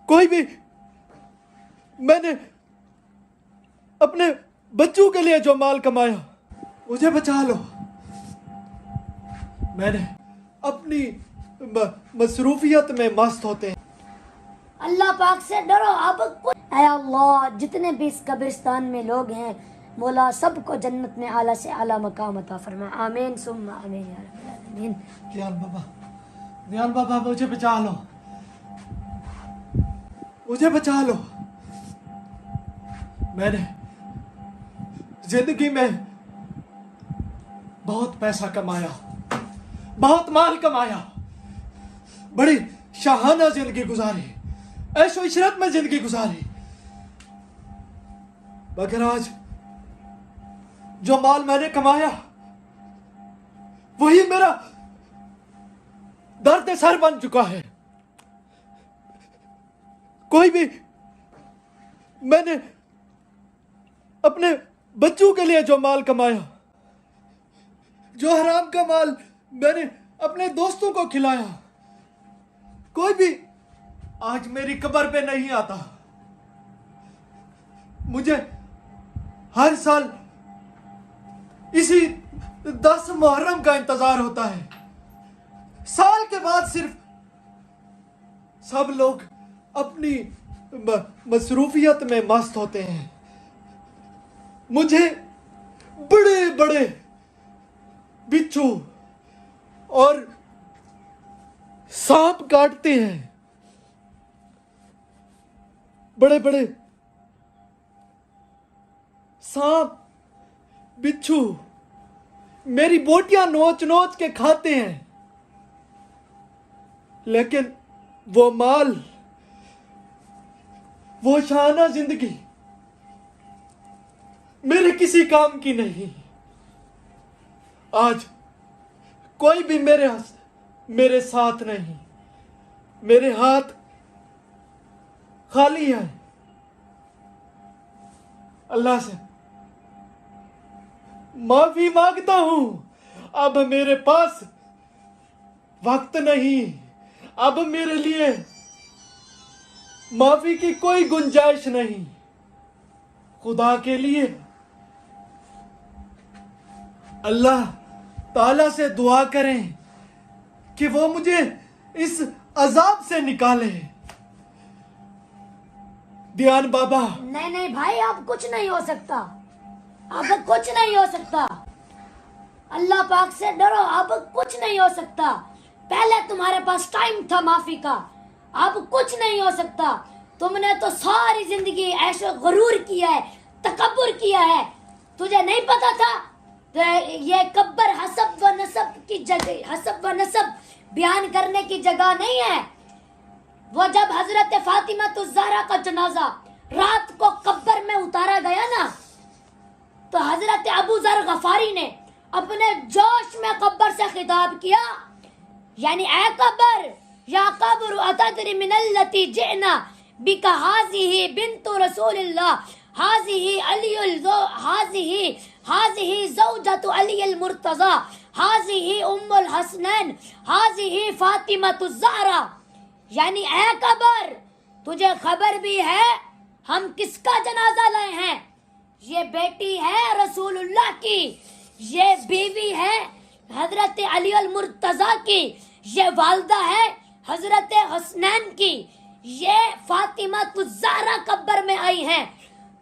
कोई भी, मैंने अपने बच्चों के लिए जो माल कमाया, मुझे बचा लो। मैंने अपनी मसरूफियत में मस्त होते हैं। अल्लाह पाक से डरो। अब कुछ ऐ अल्लाह, जितने भी इस कब्रिस्तान में लोग हैं, मौला सबको जन्नत में आला से आला मकाम अता फरमा। आमीन सुम्मा आमीन या रब्बल आलमीन। दयाल बाबा मुझे बचा लो, मुझे बचा लो। मैंने जिंदगी में बहुत पैसा कमाया, बहुत माल कमाया, बड़ी शाहाना जिंदगी गुजारी, ऐशो इशरत में जिंदगी गुजारी, मगर आज जो माल मैंने कमाया वही मेरा दर्द सर बन चुका है। कोई भी, मैंने अपने बच्चों के लिए जो माल कमाया, जो हराम का माल मैंने अपने दोस्तों को खिलाया, कोई भी आज मेरी कब्र पे नहीं आता। मुझे हर साल इसी 10 मुहर्रम का इंतजार होता है। साल के बाद सिर्फ सब लोग अपनी मसरूफियत में मस्त होते हैं। मुझे बड़े बड़े बिच्छू और सांप काटते हैं, बड़े बड़े सांप बिच्छू मेरी बोटियां नोच नोच के खाते हैं, लेकिन वो माल, वो शाहाना जिंदगी मेरे किसी काम की नहीं। आज कोई भी मेरे साथ नहीं, मेरे हाथ खाली है। अल्लाह से माफी मांगता हूं। अब मेरे पास वक्त नहीं, अब मेरे लिए माफी की कोई गुंजाइश नहीं। खुदा के लिए अल्लाह ताला से दुआ करें कि वो मुझे इस अजाब से निकाले। दयाल बाबा। नहीं भाई, अब कुछ नहीं हो सकता, अब कुछ नहीं हो सकता। अल्लाह पाक से डरो, अब कुछ नहीं हो सकता। पहले तुम्हारे पास टाइम था माफी का, अब कुछ नहीं हो सकता। तुमने तो सारी जिंदगी ऐशो गरूर किया है, तकब्बुर किया है। तुझे नहीं पता था ये कब्र हसब व नसब की जगह, हसब व नसब बयान करने की जगह नहीं है। वो जब हजरत फातिमा ज़हरा का जनाजा रात को कब्र में उतारा गया ना, तो हजरत अबू ज़र गफारी ने अपने जोश में कब्र से खिताब किया, यानी ऐ कब्र, या कब्र अतदरी मिनल्लती जिना बिका हाज़िही बिन्तु रसूलिल्लाह, हाज़िही हाज़िही ज़ौजतु अली मुर्तज़ा, हाज़िही उम्मुल हसनैन, हाज़िही फातिमतु ज़हरा। यानी ऐ कब्र, तुझे खबर भी है हम किसका जनाजा लाए हैं। ये बेटी है रसूलुल्लाह की, ये बीवी है हजरत अली अल मुर्तज़ा की, ये वालदा है हजरत हसनैन की, ये फातिमा ज़हरा कब्र में आई हैं।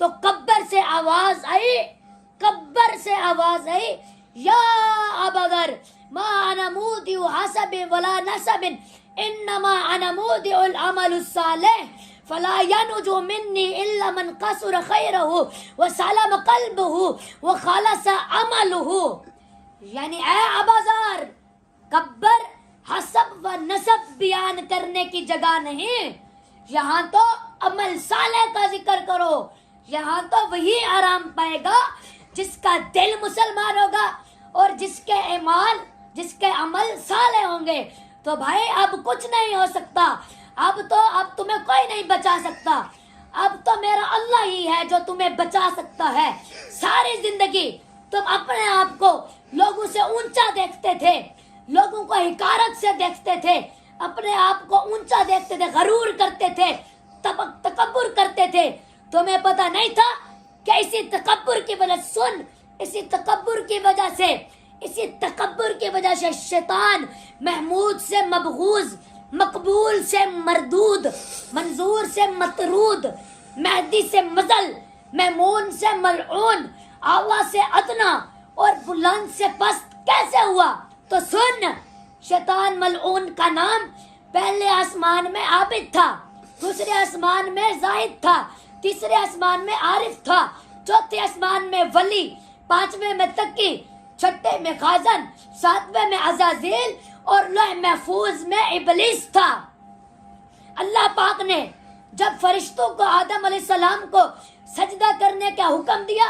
तो कब्र से आवाज आई, कब्र से आवाज आई, या अबदर मा अना मुदिउ हसबि वला नसबिन इन्नमा अना मुदिउल अमलुस सालिह फला यनुजु मिन्नी इल्ला मन कसुर खैरहु व सलम कल्बहु व खलस अमलहु। यानी ऐ अबजार, कब्र हसब व नसब बयान करने की जगह नहीं। यहाँ तो अमल साले का जिक्र करो। यहाँ तो वही आराम पाएगा जिसका दिल मुसलमान होगा और जिसके अमल साले होंगे। तो भाई अब कुछ नहीं हो सकता, अब तुम्हें कोई नहीं बचा सकता। अब तो मेरा अल्लाह ही है जो तुम्हें बचा सकता है। सारी जिंदगी तुम अपने आप को लोगों से ऊंचा देखते थे, लोगों को हिकारत से देखते थे, अपने आप को ऊंचा देखते थे, गरूर करते थे। تکبر کرتے تھے. تمہیں پتا نہیں تھا کہ اسی تکبر کی وجہ سن اسی تکبر کی وجہ سے شیطان محمود سے مبغوض، مقبول سے مردود، منظور سے مطرود، مہدی سے مزل، میمون سے ملعون، اعلیٰ سے ادنا اور بلند سے پست کیسے ہوا؟ تو سن، شیطان ملعون کا نام پہلے آسمان میں عابد تھا، دوسرے آسمان میں زاہد تھا، تیسرے آسمان میں عارف تھا، چوتھے آسمان میں ولی، پانچویں میں تقی، چھٹے میں خازن، ساتویں میں عزازیل اور لوح محفوظ میں ابلیس تھا. اللہ پاک نے جب فرشتوں کو آدم علیہ السلام کو سجدہ کرنے کا حکم دیا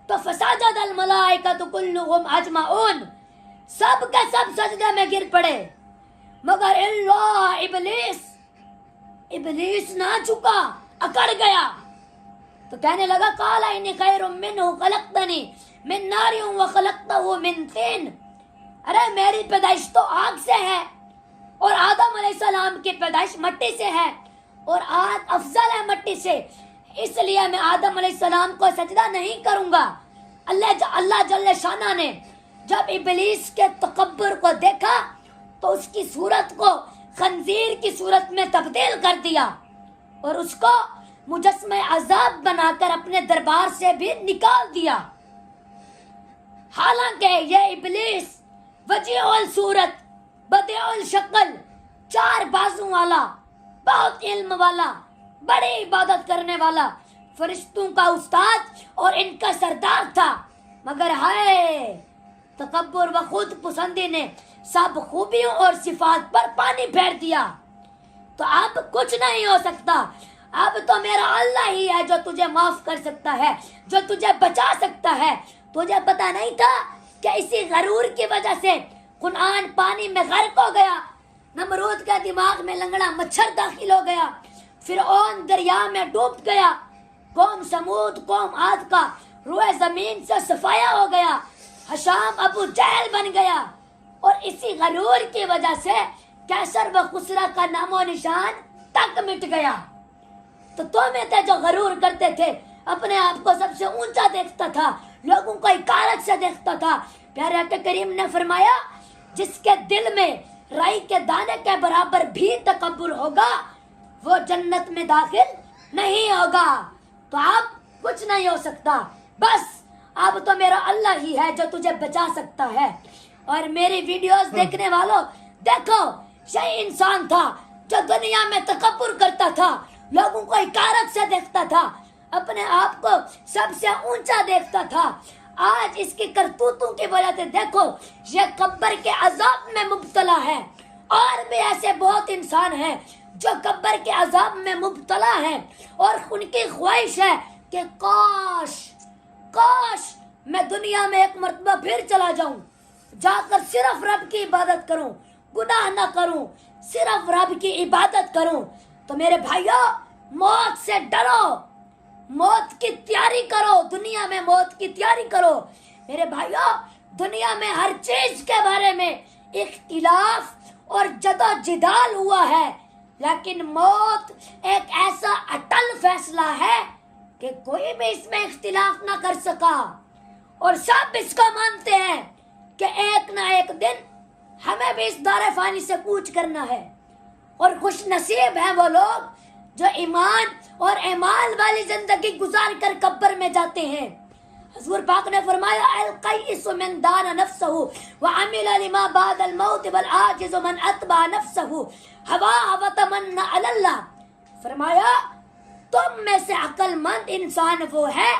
تو فسجد الملائکۃ کلھم اجمعون، سب کے سب سجدے میں گر پڑے مگر اللہ ابلیس نہ جھکا، اکڑ گیا تو کہنے لگا قال انی خیر منہ خلقتنی من نار وخلقتہ من طین، ارے میری پیدائش تو آگ سے ہے اور آدم علیہ السلام کی پیدائش مٹی سے ہے اور آگ افضل ہے مٹی سے، اس لیے میں آدم علیہ السلام کو سجدہ نہیں کروں گا. اللہ جل شانہ نے جب ابلیس کے تکبر کو دیکھا تو اس کی صورت کو خنزیر کی صورت میں تبدیل کر دیا اور اس کو مجسمہ عذاب بنا کر اپنے دربار سے بھی نکال دیا. حالانکہ یہ ابلیس وجیع الصورت، بدیع الشکل، چار بازو والا، بہت علم والا، بڑی عبادت کرنے والا، فرشتوں کا استاد اور ان کا سردار تھا، مگر ہائے تکبر و خود پسندی نے سب خوبیوں اور صفات پر پانی پھیر دیا. تو اب کچھ نہیں ہو سکتا، اب تو میرا اللہ ہی ہے جو تجھے معاف کر سکتا ہے، جو تجھے بچا سکتا ہے. تجھے پتا نہیں تھا کہ اسی غرور کی وجہ سے قرآن پانی میں غرق ہو گیا، نمرود کے دماغ میں لنگڑا مچھر داخل ہو گیا، فرعون دریا میں ڈوب گیا، قوم سمود قوم عاد کا روئے زمین سے صفایا ہو گیا، حشام ابو جہل بن گیا، اور اسی غرور کی وجہ سے کیسر و خسرا کا نام و نشان تک مٹ گیا. تو تمہیں تھے جو غرور کرتے تھے، اپنے آپ کو سب سے اونچا دیکھتا تھا، لوگوں کو حقارت سے دیکھتا تھا. پیارے آقا کریم نے فرمایا جس کے دل میں رائی کے دانے کے برابر بھی تکبر ہوگا وہ جنت میں داخل نہیں ہوگا. تو اب کچھ نہیں ہو سکتا، بس اب تو میرا اللہ ہی ہے جو تجھے بچا سکتا ہے. اور میری ویڈیوز دیکھنے والوں دیکھو، یہ انسان تھا جو دنیا میں تکبر کرتا تھا، لوگوں کو حقارت سے دیکھتا تھا، اپنے آپ کو سب سے اونچا دیکھتا تھا. آج اس کی کرتوتوں کی وجہ سے دیکھو یہ قبر کے عذاب میں مبتلا ہے. اور بھی ایسے بہت انسان ہیں جو قبر کے عذاب میں مبتلا ہیں اور ان کی خواہش ہے کہ کاش میں دنیا میں ایک مرتبہ پھر چلا جاؤں، جا کر صرف رب کی عبادت کروں، گناہ نہ کروں، صرف رب کی عبادت کروں. تو میرے بھائیو، موت سے ڈرو، موت کی تیاری کرو، دنیا میں موت کی تیاری کرو. میرے بھائیو، دنیا میں ہر چیز کے بارے میں اختلاف اور جدال ہوا ہے، لیکن موت ایک ایسا اٹل فیصلہ ہے کہ کوئی بھی اس میں اختلاف نہ کر سکا، اور سب اس کو مانتے ہیں کہ ایک نہ ایک دن ہمیں بھی اس دار فانی سے کوچ کرنا ہے. اور خوش نصیب ہیں وہ لوگ جو ایمان اور اعمال والی زندگی گزار کر قبر میں جاتے ہیں. حضور پاک نے فرمایا القیس من دان نفسہ وعمل لما بعد الموت والعاجز من اتبع نفسہ ہواہ وتمنى علی اللہ. فرمایا تم میں سے عقل مند انسان وہ ہے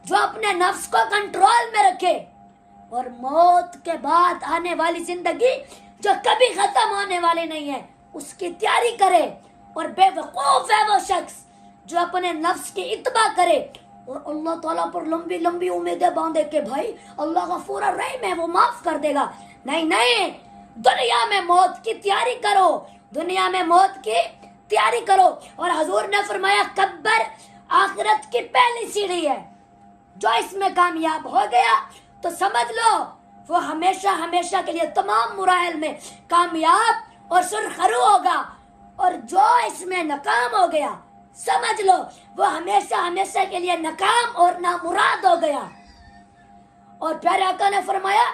جو اپنے نفس کو کنٹرول میں رکھے اور موت کے بعد آنے والی زندگی جو کبھی ختم ہونے والی نہیں ہے اس کی تیاری کرے. اور بے وقوف ہے وہ شخص جو اپنے نفس کی اتباع کرے اور اللہ تعالیٰ پر لمبی لمبی امیدیں باندھے کہ بھائی اللہ غفور الرحیم ہے، وہ معاف کر دے گا. نہیں، دنیا میں موت کی تیاری کرو، دنیا میں موت کی تیاری کرو. اور حضور نے فرمایا قبر آخرت کی پہلی سیڑھی ہے، جو اس میں کامیاب ہو گیا تو سمجھ لو وہ ہمیشہ کے لیے تمام مراحل میں کامیاب اور سرخرو ہوگا، اور جو اس میں ناکام ہو گیا समझ लो वो हमेशा हमेशा के लिए नाकाम और नामुराद हो गया। और प्यारे आका ने फरमाया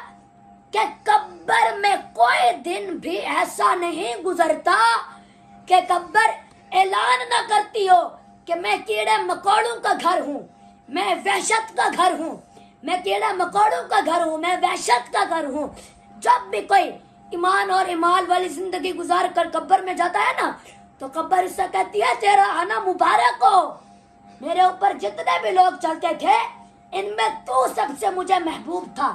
कि कब्र में कोई दिन भी ऐसा नहीं गुजरता कि कब्र ऐलान ना करती हो कि मैं कीड़े मकोड़ों का घर हूँ, मैं वहशत का घर हूँ, मैं कीड़े मकोड़ों का घर हूँ, मैं वहशत का घर हूँ। जब भी कोई ईमान और ईमाल वाली जिंदगी गुजार कर कब्र में जाता है ना, तो कब्र इससे कहती है तेरा आना मुबारक हो। मेरे ऊपर जितने भी लोग चलते थे इनमें तू सबसे मुझे महबूब था,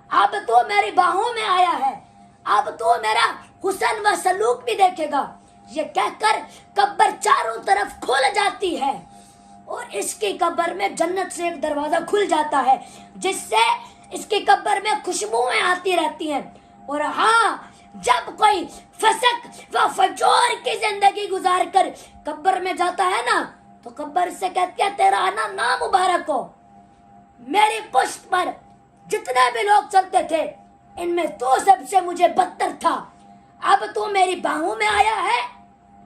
अब तू मेरी बाहों में आया है, अब तू मेरा हुस्न व सलूक भी देखेगा। ये कहकर कब्र चारों तरफ खुल जाती है और इसकी कब्र में जन्नत से एक दरवाजा खुल जाता है जिससे इसकी कब्र में खुशबुएं आती रहती हैं। और हाँ, जब कोई फसक व फजूर की जिंदगी गुजार कर कब्र में जाता है ना, तो कब्र से कहती है तेरा आना ना मुबारक हो। मेरी पुश्त पर जितने भी लोग चलते थे इनमें तू सबसे मुझे बदतर था, अब तू मेरी बाहों में आया है,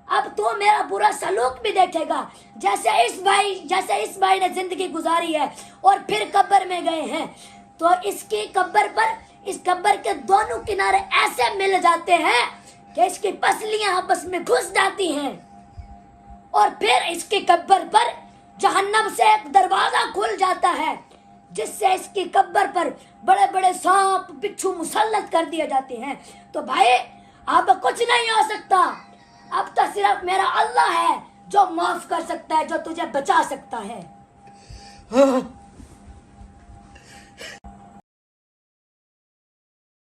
अब तू मेरा बुरा सलूक भी देखेगा। जैसे इस भाई ने जिंदगी गुजारी है और फिर कब्र में गए हैं, तो इसकी कब्र पर, इस कब्र के दोनों किनारे ऐसे मिल जाते हैं कि इसकी पसलियां आपस में घुस जाती हैं और फिर इसकी कब्र पर जहन्नम से एक दरवाजा खुल जाता है जिससे इसकी कब्र पर बड़े बड़े सांप बिच्छू मुसल्लत कर दिए जाते हैं। तो भाई अब कुछ नहीं हो सकता, अब तो सिर्फ मेरा अल्लाह है जो माफ कर सकता है, जो तुझे बचा सकता है। हाँ,